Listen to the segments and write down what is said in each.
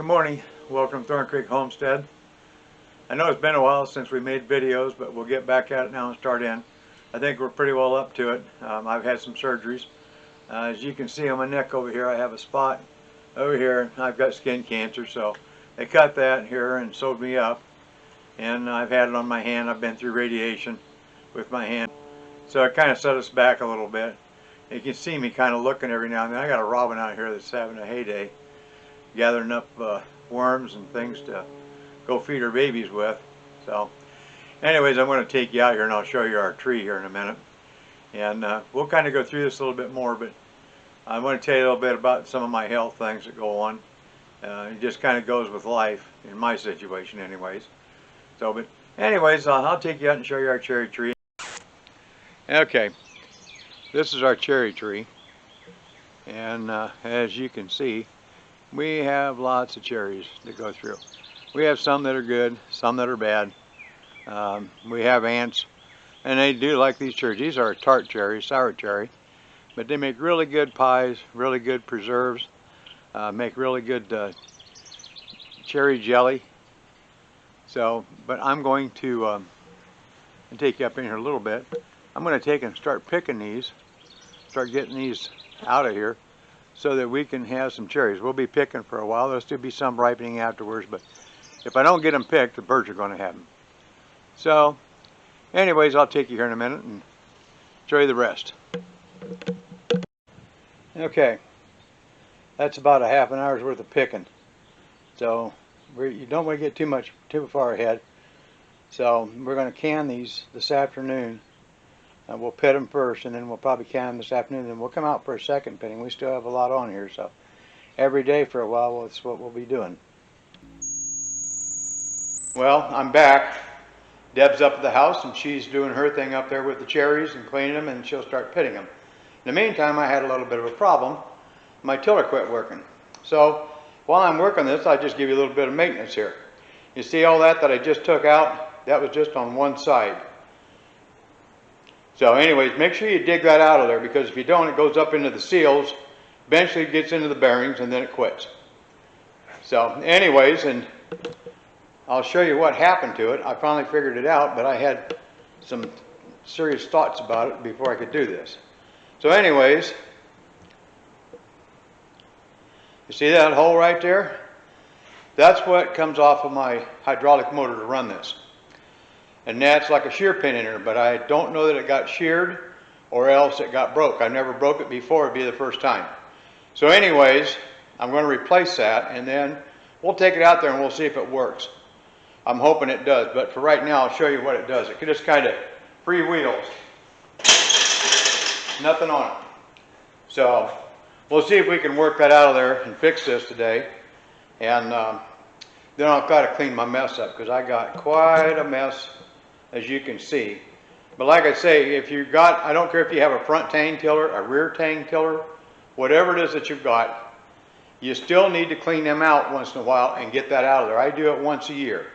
morning. Welcome to Thorn Creek Homestead. I know it's been a while since we made videos, but we'll get back at it now and start in. I think we're pretty well up to it. I've had some surgeries. As you can see on my neck over here, I have a spot over here. I've got skin cancer, so they cut that here and sewed me up. And I've had it on my hand. I've been through radiation with my hand. So it kind of set us back a little bit. You can see me kind of looking every now and then. I got a robin out here that's having a heyday, gathering up worms and things to go feed her babies with. So anyways, I'm going to take you out here and I'll show you our tree here in a minute. And we'll kind of go through this a little bit more, but I want to tell you a little bit about some of my health things that go on. It just kind of goes with life, in my situation anyways. So, but anyways, I'll take you out and show you our cherry tree. Okay, this is our cherry tree. And as you can see, we have lots of cherries to go through. We have some that are good, some that are bad. We have ants, and they do like these cherries. These are tart cherries, sour cherry, but they make really good pies, really good preserves, make really good cherry jelly. So, but I'm going to take you up in here a little bit. I'm going to take and start picking these, start getting these out of here, so that we can have some cherries. We'll be picking for a while. There'll still be some ripening afterwards, but if I don't get them picked, the birds are going to have them. So, anyways, I'll take you here in a minute and show you the rest. Okay, that's about a half an hour's worth of picking. So, you don't want to get too far ahead. So, we're going to can these this afternoon. We'll pit them first, and then we'll probably can them this afternoon, and then we'll come out for a second pitting. We still have a lot on here, so every day for a while, that's what we'll be doing. Well, I'm back. Deb's up at the house, and she's doing her thing up there with the cherries and cleaning them, and she'll start pitting them. In the meantime, I had a little bit of a problem. My tiller quit working. So while I'm working this, I'll just give you a little bit of maintenance here. You see all that I just took out? That was just on one side. So anyways, make sure you dig that out of there, because if you don't, it goes up into the seals, eventually it gets into the bearings, and then it quits. So anyways, and I'll show you what happened to it. I finally figured it out, but I had some serious thoughts about it before I could do this. So anyways, you see that hole right there? That's what comes off of my hydraulic motor to run this. And that's like a shear pin in there, but I don't know that it got sheared or else it got broke. I've never broke it before. It'd be the first time. So anyways, I'm going to replace that, and then we'll take it out there and we'll see if it works. I'm hoping it does, but for right now, I'll show you what it does. It just kind of freewheels. Nothing on it. So we'll see if we can work that out of there and fix this today. And then I've got to clean my mess up, because I got quite a mess, as you can see. But like I say, if you've got, I don't care if you have a front tang tiller, a rear tang tiller, whatever it is that you've got, you still need to clean them out once in a while and get that out of there. I do it once a year,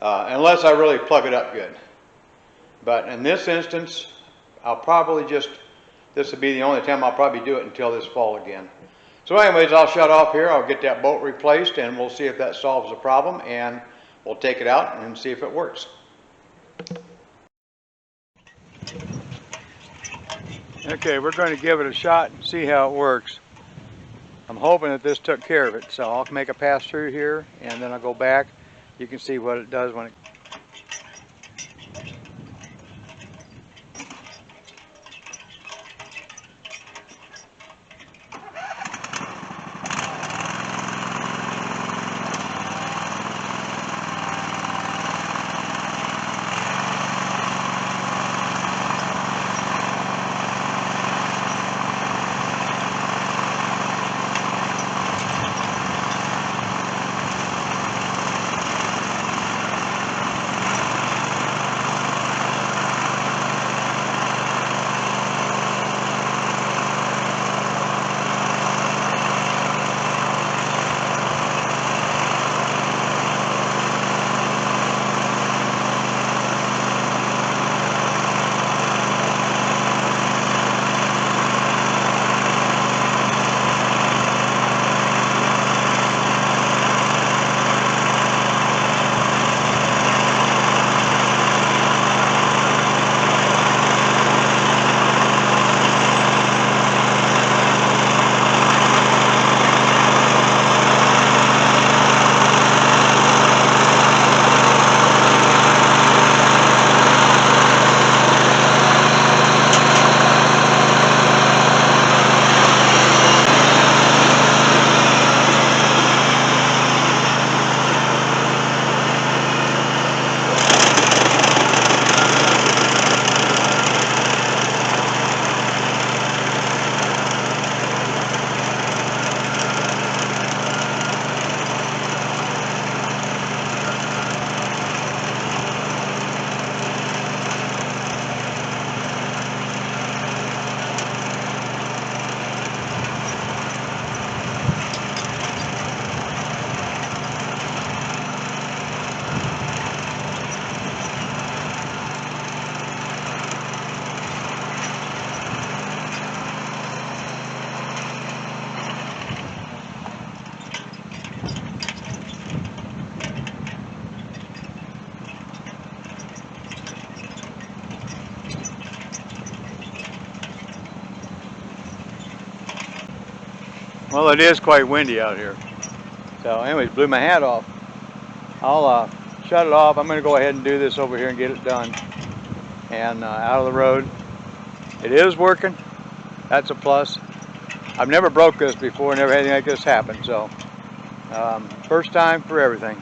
unless I really plug it up good. But in this instance, I'll probably just, this will be the only time I'll probably do it until this fall again. So anyways, I'll shut off here. I'll get that bolt replaced, and we'll see if that solves the problem, and we'll take it out and see if it works. Okay, we're going to give it a shot and see how it works. I'm hoping that this took care of it, so I'll make a pass through here, and then I'll go back. You can see what it does when it... Well, it is quite windy out here. So anyways, blew my hat off. I'll shut it off. I'm going to go ahead and do this over here and get it done. And out of the road. It is working. That's a plus. I've never broke this before, never had anything like this happen. So first time for everything.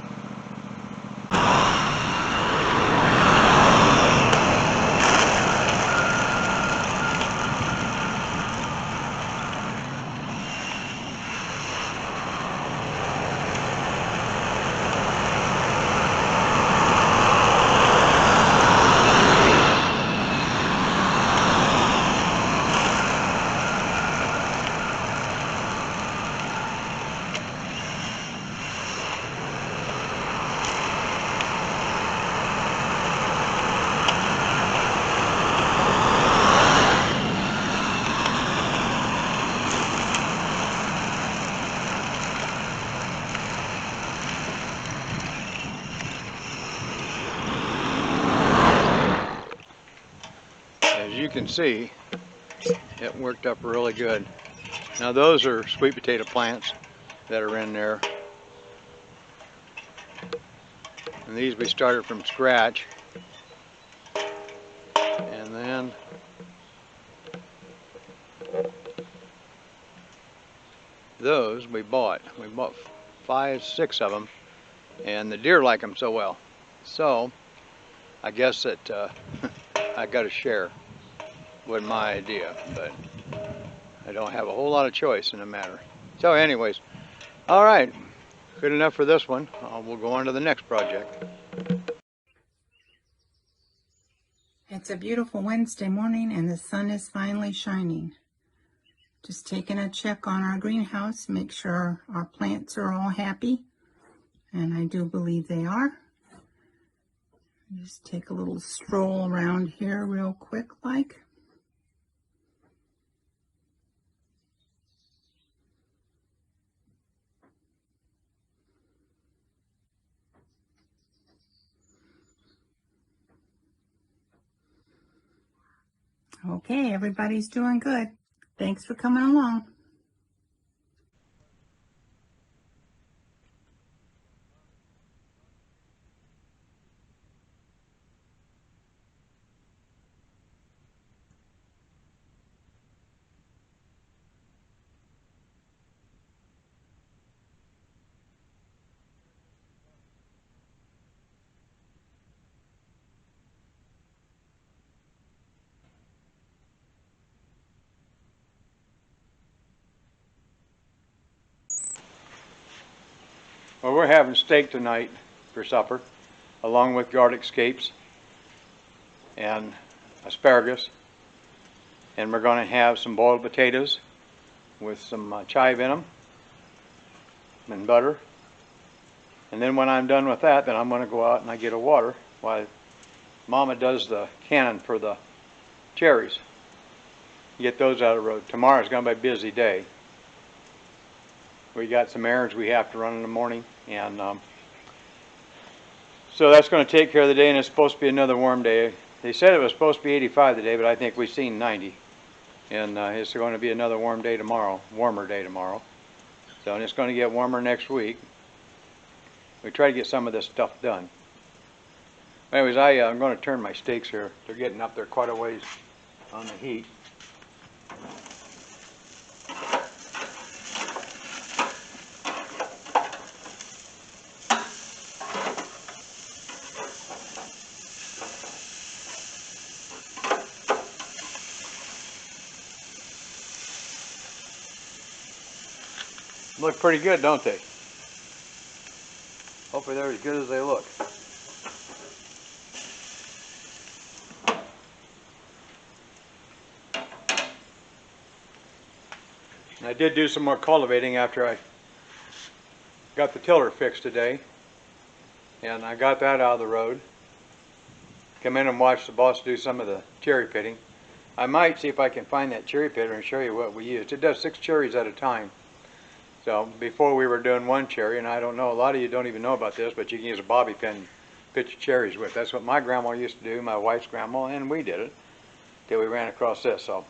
As you can see, it worked up really good. Now those are sweet potato plants that are in there. And these we started from scratch. And then those we bought. We bought 5, 6 of them. And the deer like them so well. So I guess that I got to share. Wasn't my idea, but I don't have a whole lot of choice in the matter. So anyways, all right, good enough for this one. We'll go on to the next project. It's a beautiful Wednesday morning and the sun is finally shining. Just taking a check on our greenhouse, make sure our plants are all happy, and I do believe they are. Just take a little stroll around here real quick like. Okay, everybody's doing good. Thanks for coming along. Well, we're having steak tonight for supper, along with garlic scapes and asparagus. And we're going to have some boiled potatoes with some chive in them and butter. And then when I'm done with that, then I'm going to go out and I get a water while Mama does the canning for the cherries. Get those out of the road. Tomorrow's going to be a busy day. We got some errands we have to run in the morning, and so that's going to take care of the day, and it's supposed to be another warm day. They said it was supposed to be 85 today, but I think we've seen 90. And it's going to be another warm day tomorrow, warmer day tomorrow. So, and it's going to get warmer next week. We try to get some of this stuff done. Anyways, I'm going to turn my steaks here. They're getting up there quite a ways on the heat. Look pretty good, don't they? Hopefully they're as good as they look. And I did do some more cultivating after I got the tiller fixed today. And I got that out of the road. Come in and watch the boss do some of the cherry pitting. I might see if I can find that cherry pitter and show you what we used. It does 6 cherries at a time. So before we were doing 1 cherry, and I don't know, a lot of you don't even know about this, but you can use a bobby pin to pitch your cherries with. That's what my grandma used to do, my wife's grandma, and we did it till we ran across this. So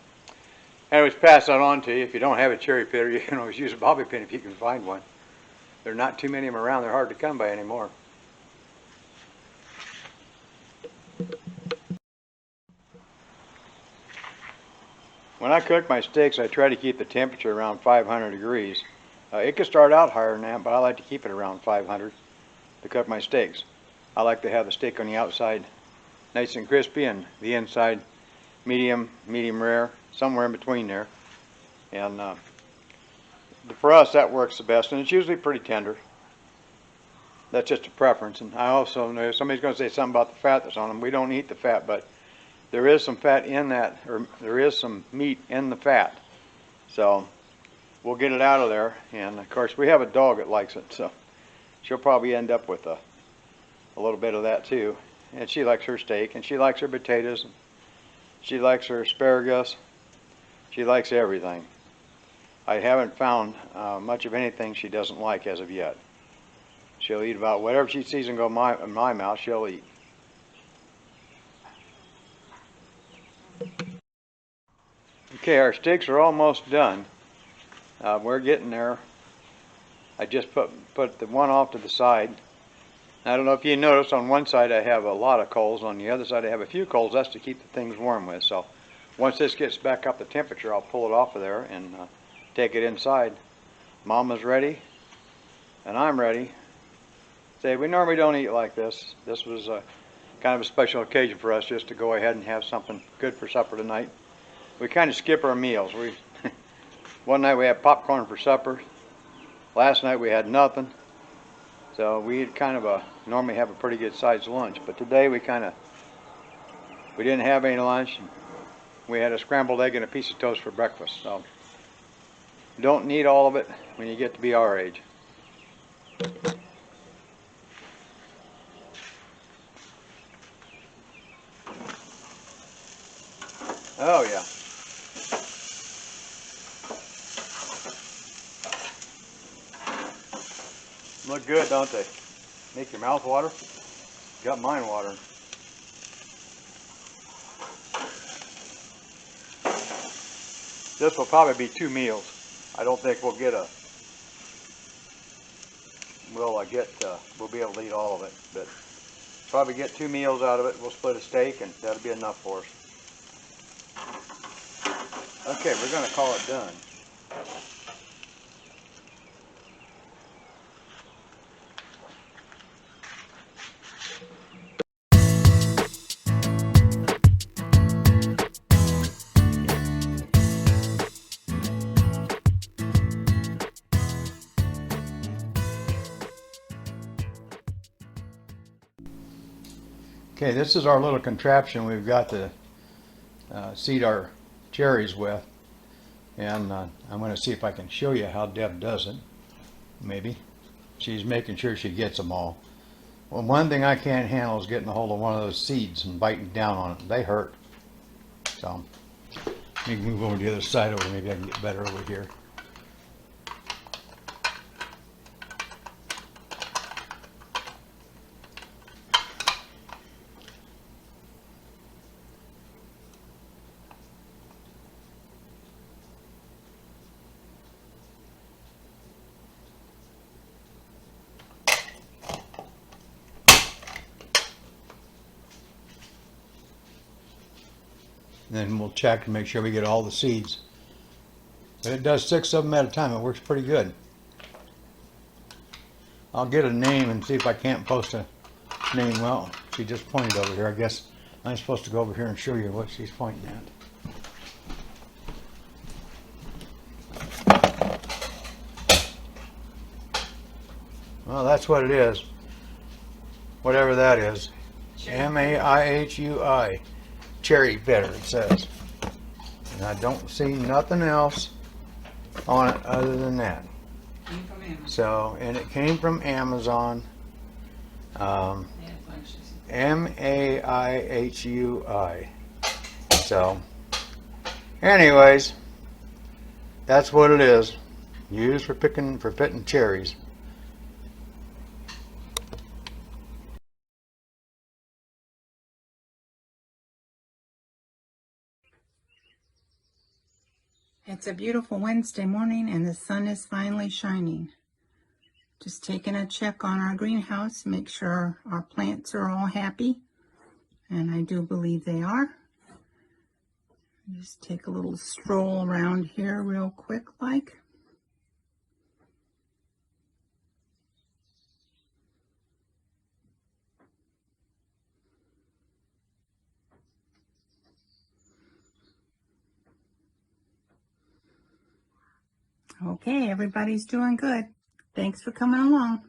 Anyways, pass that on to you. If you don't have a cherry pitter, you can always use a bobby pin if you can find one. There are not too many of them around. They're hard to come by anymore. When I cook my steaks, I try to keep the temperature around 500 degrees. It could start out higher than that, but I like to keep it around 500 to cook my steaks. I like to have the steak on the outside nice and crispy and the inside medium, medium rare, somewhere in between there. And for us, that works the best, and it's usually pretty tender. That's just a preference. And I also know somebody's going to say something about the fat that's on them. We don't eat the fat, but there is some fat in that, or there is some meat in the fat. So we'll get it out of there. And of course, we have a dog that likes it, so she'll probably end up with a little bit of that too. And she likes her steak, and she likes her potatoes, she likes her asparagus, she likes everything. I haven't found much of anything she doesn't like as of yet. She'll eat about whatever she sees and go in my mouth, she'll eat. Okay, our steaks are almost done. We're getting there. I just put the one off to the side. I don't know if you noticed, on one side I have a lot of coals, on the other side I have a few coals. That's to keep the things warm with. So once this gets back up to temperature, I'll pull it off of there and take it inside. Mama's ready, and I'm ready. Say, we normally don't eat like this. This was kind of a special occasion for us, just to go ahead and have something good for supper tonight. We kind of skip our meals. One night we had popcorn for supper. Last night we had nothing. So we kind of normally have a pretty good sized lunch, but today we didn't have any lunch. We had a scrambled egg and a piece of toast for breakfast. So don't need all of it when you get to be our age. Oh yeah. Look good, don't they? Make your mouth water. Got mine watering. This will probably be 2 meals. I don't think we'll get we'll be able to eat all of it, but probably get 2 meals out of it. We'll split a steak, and that'll be enough for us. Okay, we're going to call it done. Okay, this is our little contraption we've got to seed our cherries with, and I'm going to see if I can show you how Deb does it. Maybe. She's making sure she gets them all. Well, one thing I can't handle is getting a hold of one of those seeds and biting down on it. They hurt. So, let me move over to the other side over. Maybe I can get better over here. Then we'll check and make sure we get all the seeds. But it does 6 of them at a time. It works pretty good. I'll get a name and see if I can't post a name. Well, she just pointed over here. I guess I'm supposed to go over here and show you what she's pointing at. Well, that's what it is. Whatever that is. M-A-I-H-U-I. Cherry bitter, it says. And I don't see nothing else on it other than that. Came from Amazon. So, and it came from Amazon. M-A-I-H-U-I. So, anyways, that's what it is. Used for fitting cherries. It's a beautiful Wednesday morning and the sun is finally shining. Just taking a check on our greenhouse, make sure our plants are all happy. And I do believe they are. Just take a little stroll around here real quick like. Okay, everybody's doing good. Thanks for coming along.